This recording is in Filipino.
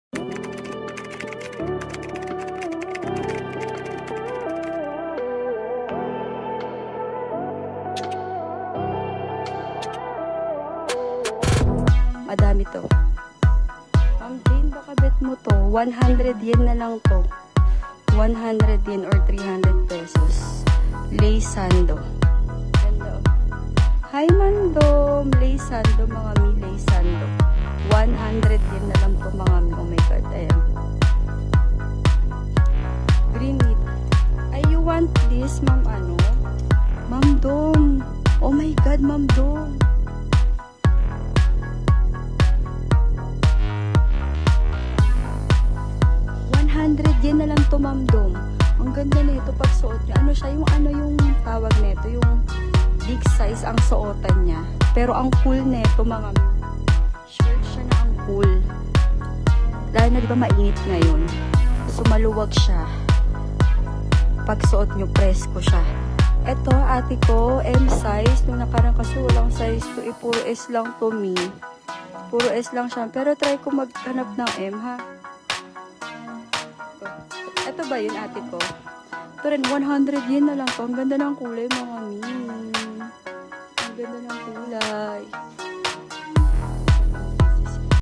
Madami to. Ma'am Jane, baka bet mo to. 100 yen na lang to. 100 yen or 300 pesos. Lay Sando. Ganda oh. Hi Mandom! Lay Sando, mga mi. Lay Sando. 100 yen na lang to, mga mi. Oh my god, ayan. Green meat. Ay, you want this, ma'am ano? Ma'am Dom. Oh my god, ma'am Dom. 100 yen na lang to, ma'am Dom. Ang ganda nito pag suot niya. Ano siya, yung tawag nito, yung big size ang suotan niya. Pero ang cool nito, mga shirt siya na ang cool. Dahil na, di ba, mainit ngayon. So, maluwag siya. Pag suot nyo, presko siya. Eto, ate ko, M size. Nung nakarang kasi walang size to. Puro S lang to, me. Puro S lang siya. Pero try ko maghanap ng M, ha? Ito ba yun, ate ko? Ito rin, 100 yen na lang to. Ang ganda ng kulay, mga mi. Ang ganda ng kulay.